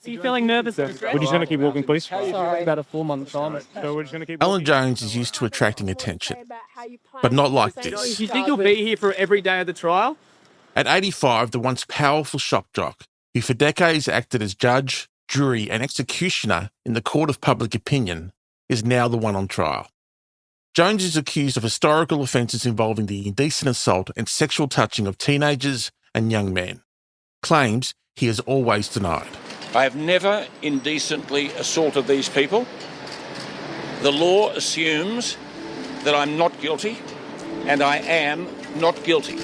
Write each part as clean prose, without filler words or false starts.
Are you feeling nervous? We're just going to keep walking, please. Sorry. About a 4-month time. So we're just going to keep Alan Jones is used to attracting attention, but not like Do this. you think you'll be here for every day of the trial? At 85, the once powerful shock jock, who for decades acted as judge, jury and executioner in the court of public opinion, is now the one on trial. Jones is accused of historical offences involving the indecent assault and sexual touching of teenagers and young men. Claims he has always denied. I have never indecently assaulted these people. The law assumes that I'm not guilty, and I am not guilty.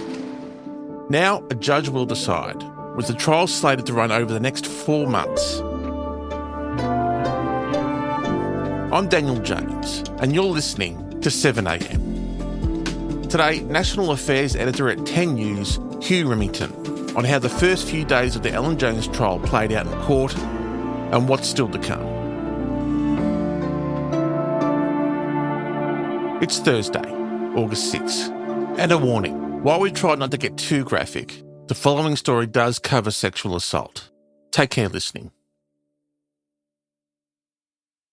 Now a judge will decide, with the trial slated to run over the next 4 months. I'm Daniel James, and you're listening to 7am. Today, National Affairs Editor at 10 News, Hugh Riminton, on how the first few days of the Alan Jones trial played out in court and what's still to come. It's Thursday, August 6th, and a warning. While we try not to get too graphic, the following story does cover sexual assault. Take care listening.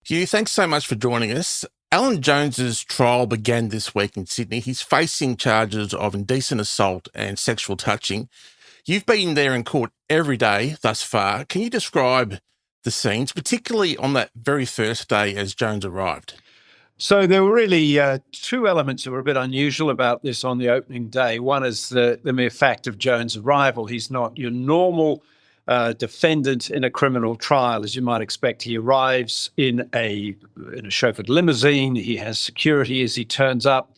Hugh, thanks so much for joining us. Alan Jones's trial began this week in Sydney. He's facing charges of indecent assault and sexual touching. You've been there in court every day thus far. Can you describe the scenes, particularly on that very first day as Jones arrived? So there were really two elements that were a bit unusual about this on the opening day. One is the mere fact of Jones' arrival. He's not your normal defendant in a criminal trial, as you might expect. He arrives in a chauffeured limousine. He has security as he turns up.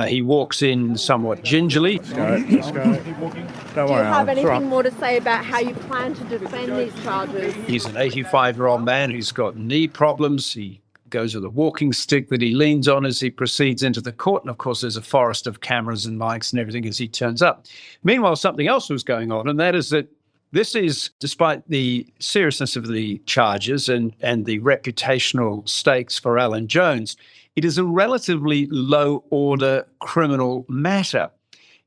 He walks in somewhat gingerly. Let's go. Keep walking. Don't Do worry, you have Alan. It's all anything right. more to say about how you plan to defend these charges? He's an 85-year-old man who's got knee problems. He goes with a walking stick that he leans on as he proceeds into the court. And, of course, there's a forest of cameras and mics and everything as he turns up. Meanwhile, something else was going on, and that is that this is, despite the seriousness of the charges and the reputational stakes for Alan Jones, it is a relatively low-order criminal matter.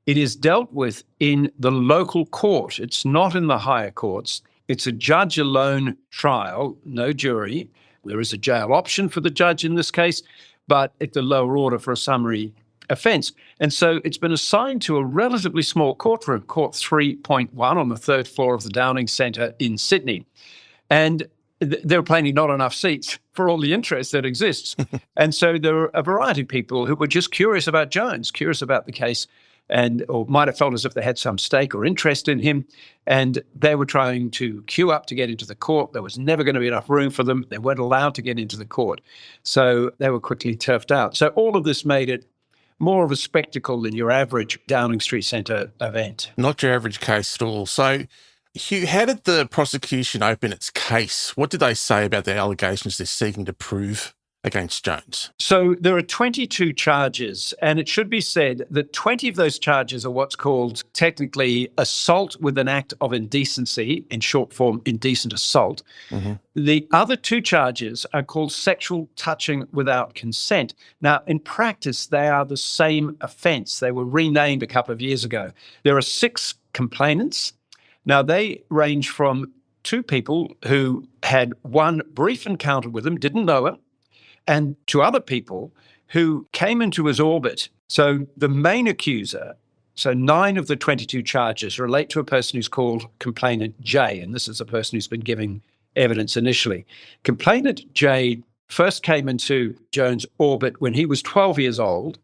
It is dealt with in the local court. It's not in the higher courts. It's a judge-alone trial, no jury. There is a jail option for the judge in this case, but at the lower order for a summary offence. And so it's been assigned to a relatively small courtroom, Court 3.1 on the third floor of the Downing Centre in Sydney. And there are plainly not enough seats for all the interest that exists. And so there are a variety of people who were just curious about Jones, curious about the case, or might have felt as if they had some stake or interest in him. And they were trying to queue up to get into the court. There was never going to be enough room for them. They weren't allowed to get into the court. So they were quickly turfed out. So all of this made it more of a spectacle than your average Downing Street Centre event. Not your average case at all. So, Hugh, how did the prosecution open its case? What did they say about the allegations they're seeking to prove against Jones? So there are 22 charges, and it should be said that 20 of those charges are what's called technically assault with an act of indecency, in short form, indecent assault. Mm-hmm. The other two charges are called sexual touching without consent. Now, in practice, they are the same offence. They were renamed a couple of years ago. There are 6 complainants. Now, they range from 2 people who had one brief encounter with him, didn't know him, and to other people who came into his orbit. So the main accuser, so 9 of the 22 charges relate to a person who's called Complainant J, and this is a person who's been giving evidence initially. Complainant J first came into Jones' orbit when he was 12 years old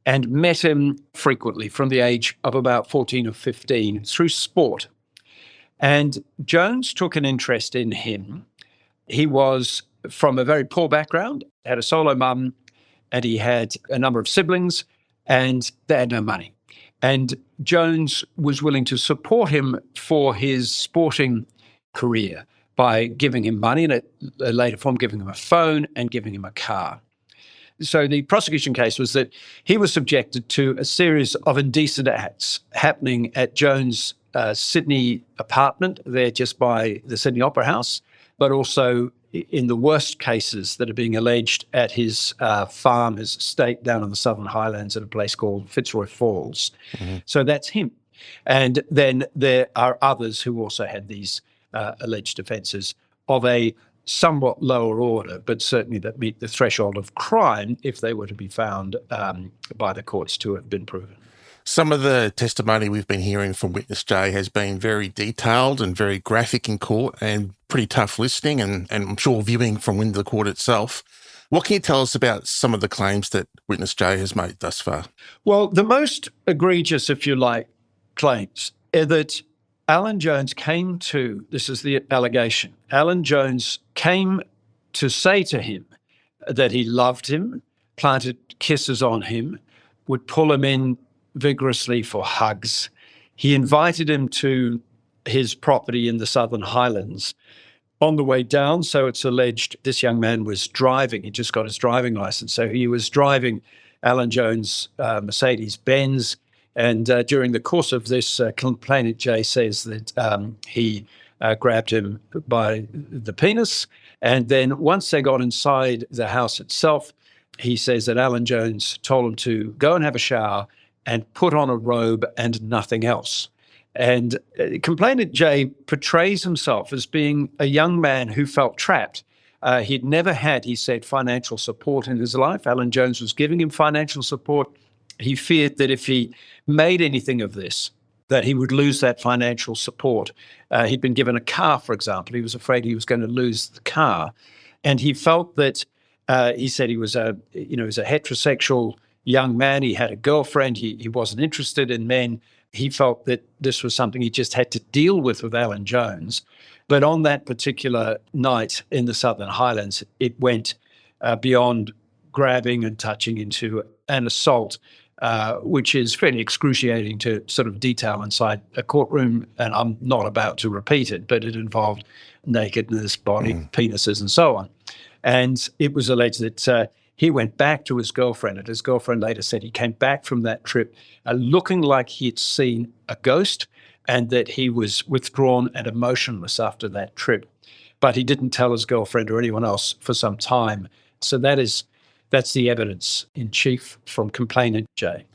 and met him frequently from the age of about 14 or 15 through sport. And Jones took an interest in him. He was from a very poor background, had a solo mum, and he had a number of siblings, and they had no money. And Jones was willing to support him for his sporting career by giving him money, and at a later form giving him a phone and giving him a car. So the prosecution case was that he was subjected to a series of indecent acts happening at Jones' Sydney apartment there just by the Sydney Opera House, but also in the worst cases that are being alleged at his farm, his estate down in the Southern Highlands at a place called Fitzroy Falls. Mm-hmm. So that's him. And then there are others who also had these alleged offences of a somewhat lower order, but certainly that meet the threshold of crime if they were to be found by the courts to have been proven. Some of the testimony we've been hearing from witness J has been very detailed and very graphic in court and pretty tough listening and I'm sure viewing from within the court itself. What can you tell us about some of the claims that witness J has made thus far? Well, the most egregious, if you like, claims are that Alan Jones came to, this is the allegation, Alan Jones came to say to him that he loved him, planted kisses on him, would pull him in vigorously for hugs. He invited him to his property in the Southern Highlands. On the way down, so it's alleged, this young man was driving. He just got his driving license. So he was driving Alan Jones' Mercedes-Benz. And during the course of this, complainant J says that he grabbed him by the penis. And then once they got inside the house itself, he says that Alan Jones told him to go and have a shower and put on a robe and nothing else. And complainant J portrays himself as being a young man who felt trapped. He'd never had, he said, financial support in his life. Alan Jones was giving him financial support. He feared that if he made anything of this, that he would lose that financial support. He'd been given a car, for example. He was afraid he was going to lose the car. And he felt that, he said he was a heterosexual young man. He had a girlfriend. He wasn't interested in men. He felt that this was something he just had to deal with Alan Jones. But on that particular night in the Southern Highlands, it went beyond grabbing and touching into an assault, which is fairly excruciating to sort of detail inside a courtroom. And I'm not about to repeat it, but it involved nakedness, body, penises, and so on. And it was alleged that he went back to his girlfriend, and his girlfriend later said he came back from that trip looking like he had seen a ghost and that he was withdrawn and emotionless after that trip. But he didn't tell his girlfriend or anyone else for some time. So that's the evidence in chief from complainant J.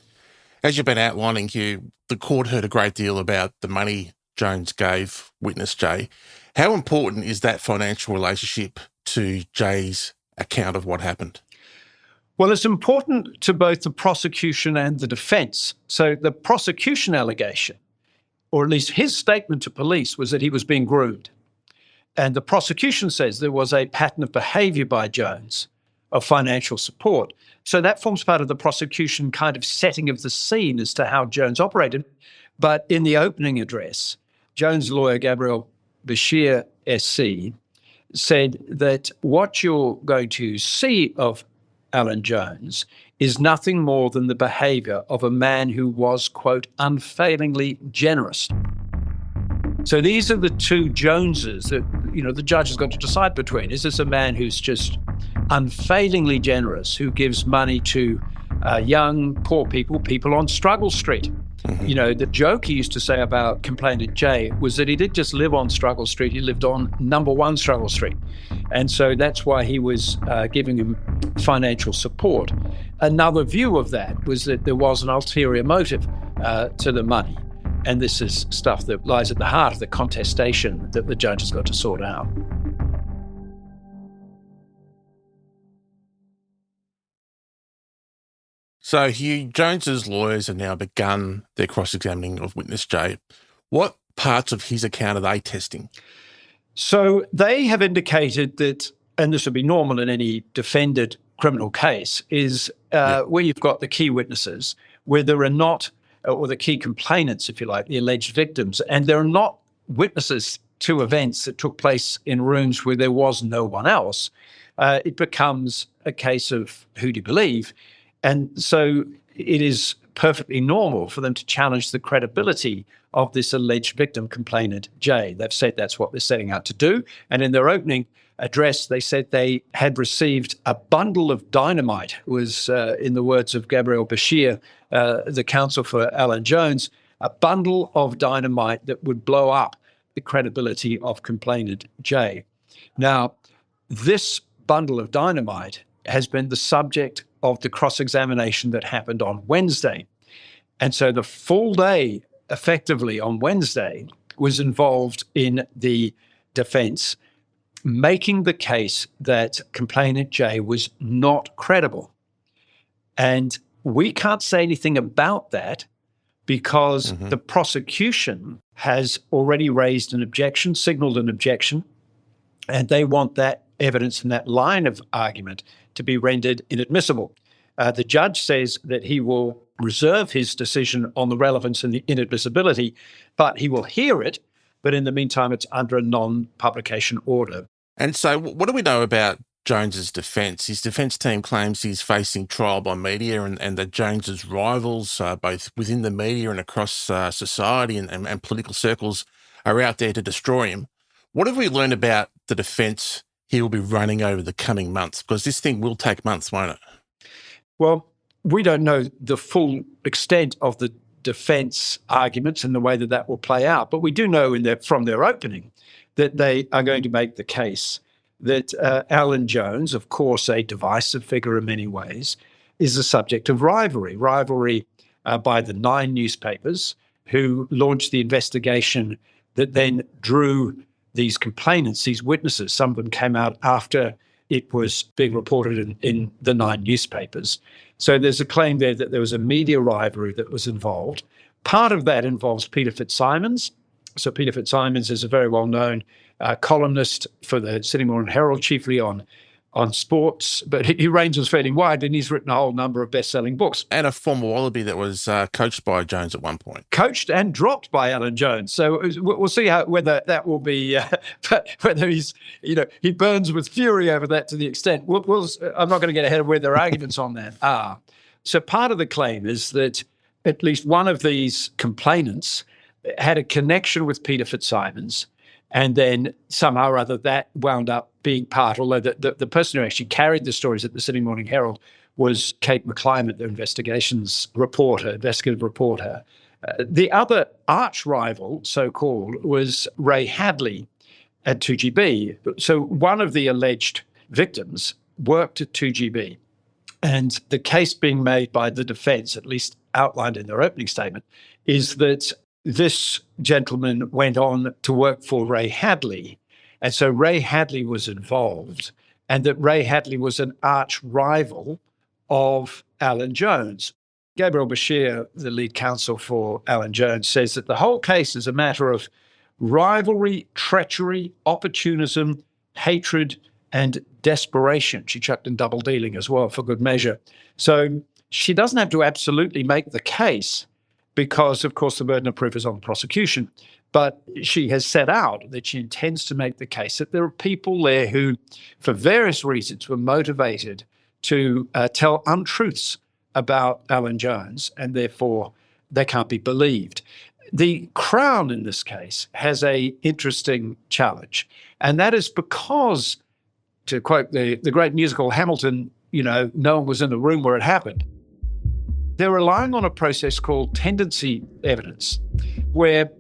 As you've been outlining, Hugh, the court heard a great deal about the money Jones gave witness J. How important is that financial relationship to J's account of what happened? Well, it's important to both the prosecution and the defence. So the prosecution allegation, or at least his statement to police, was that he was being groomed. And the prosecution says there was a pattern of behaviour by Jones of financial support. So that forms part of the prosecution kind of setting of the scene as to how Jones operated. But in the opening address, Jones' lawyer, Gabriel Bashir, SC, said that what you're going to see of Alan Jones is nothing more than the behaviour of a man who was, quote, unfailingly generous. So these are the two Joneses that, the judge has got to decide between. Is this a man who's just unfailingly generous, who gives money to young, poor people on Struggle Street? The joke he used to say about complainant J was that he didn't just live on Struggle Street, he lived on number 1 Struggle Street. And so that's why he was giving him financial support. Another view of that was that there was an ulterior motive to the money. And this is stuff that lies at the heart of the contestation that the judge has got to sort out. So Hugh, Jones's lawyers have now begun their cross-examining of witness J. What parts of his account are they testing? So they have indicated that, and this would be normal in any defended criminal case, is where you've got the key witnesses, where there are not, or the key complainants, if you like, the alleged victims, and there are not witnesses to events that took place in rooms where there was no one else. It becomes a case of who do you believe? And so it is perfectly normal for them to challenge the credibility of this alleged victim, complainant J. They've said that's what they're setting out to do. And in their opening address, they said they had received a bundle of dynamite, was, in the words of Gabriel Bashir, the counsel for Alan Jones, a bundle of dynamite that would blow up the credibility of complainant J. Now, this bundle of dynamite has been the subject of the cross-examination that happened on Wednesday. And so the full day, effectively, on Wednesday was involved in the defence making the case that complainant J was not credible. And we can't say anything about that because the prosecution has already raised an objection, signaled an objection, and they want that evidence and that line of argument to be rendered inadmissible. The judge says that he will reserve his decision on the relevance and the inadmissibility, but he will hear it. But in the meantime, it's under a non-publication order. And so what do we know about Jones's defence? His defence team claims he's facing trial by media and that Jones's rivals, both within the media and across society and political circles, are out there to destroy him. What have we learned about the defence he will be running over the coming months? Because this thing will take months, won't it? Well, we don't know the full extent of the defence arguments and the way that that will play out, but we do know from their opening that they are going to make the case that Alan Jones, of course a divisive figure in many ways, is the subject of rivalry by the 9 newspapers who launched the investigation that then drew these complainants, these witnesses. Some of them came out after it was being reported in the 9 newspapers. So there's a claim there that there was a media rivalry that was involved. Part of that involves Peter Fitzsimons. So Peter Fitzsimons is a very well-known columnist for the Sydney Morning Herald, chiefly on sports, but he ranges fairly wide, and he's written a whole number of best-selling books. And a former Wallaby that was coached by Jones at one point. Coached and dropped by Alan Jones. So we'll see whether that will be, whether he burns with fury over that to the extent. I'm not going to get ahead of where their arguments on that are. So part of the claim is that at least one of these complainants had a connection with Peter Fitzsimons, and then somehow or other that wound up being part, although the person who actually carried the stories at the Sydney Morning Herald was Kate McClimate, the investigative reporter. The other arch rival, so-called, was Ray Hadley at 2GB. So one of the alleged victims worked at 2GB. And the case being made by the defence, at least outlined in their opening statement, is that this gentleman went on to work for Ray Hadley. And so Ray Hadley was involved, and that Ray Hadley was an arch rival of Alan Jones. Gabriel Bashir, the lead counsel for Alan Jones, says that the whole case is a matter of rivalry, treachery, opportunism, hatred, and desperation. She chucked in double dealing as well for good measure. So she doesn't have to absolutely make the case because, of course, the burden of proof is on the prosecution. But she has set out that she intends to make the case that there are people there who, for various reasons, were motivated to tell untruths about Alan Jones, and therefore they can't be believed. The Crown, in this case, has an interesting challenge, and that is because, to quote the great musical Hamilton, no one was in the room where it happened. They're relying on a process called tendency evidence, where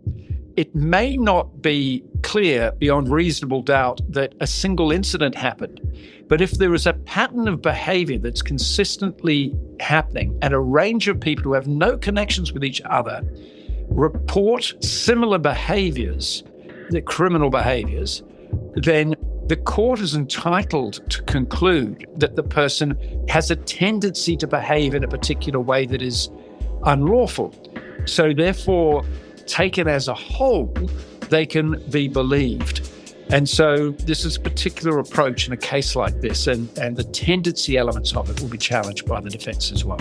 it may not be clear beyond reasonable doubt that a single incident happened, but if there is a pattern of behavior that's consistently happening and a range of people who have no connections with each other report similar behaviors, the criminal behaviors, then the court is entitled to conclude that the person has a tendency to behave in a particular way that is unlawful. So therefore, taken as a whole, they can be believed. And so this is a particular approach in a case like this, and the tendency elements of it will be challenged by the defence as well.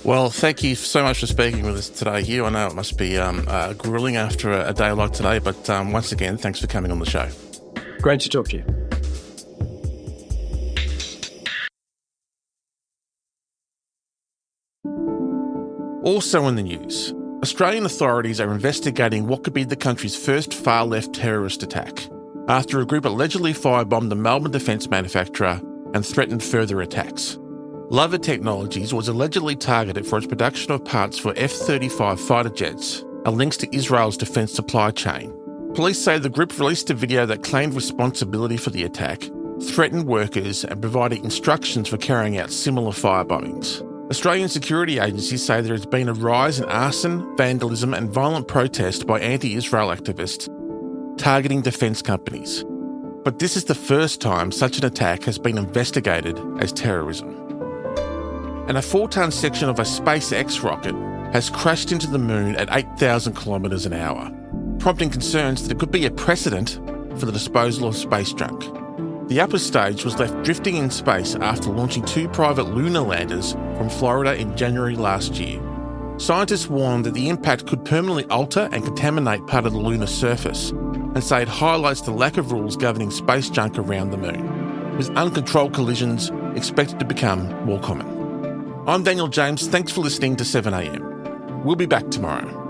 Well, thank you so much for speaking with us today, Hugh. I know it must be grueling after a day like today, but once again, thanks for coming on the show. Great to talk to you. Also in the news, Australian authorities are investigating what could be the country's first far-left terrorist attack after a group allegedly firebombed the Melbourne defence manufacturer and threatened further attacks. Lover Technologies was allegedly targeted for its production of parts for F-35 fighter jets and links to Israel's defence supply chain. Police say the group released a video that claimed responsibility for the attack, threatened workers and provided instructions for carrying out similar firebombings. Australian security agencies say there has been a rise in arson, vandalism and violent protest by anti-Israel activists. targeting defence companies. But this is the first time such an attack has been investigated as terrorism. And a 4-tonne section of a SpaceX rocket has crashed into the moon at 8,000 kilometres an hour, prompting concerns that it could be a precedent for the disposal of space junk. The upper stage was left drifting in space after launching 2 private lunar landers from Florida in January last year. Scientists warned that the impact could permanently alter and contaminate part of the lunar surface, and say it highlights the lack of rules governing space junk around the moon, with uncontrolled collisions expected to become more common. I'm Daniel James. Thanks for listening to 7am. We'll be back tomorrow.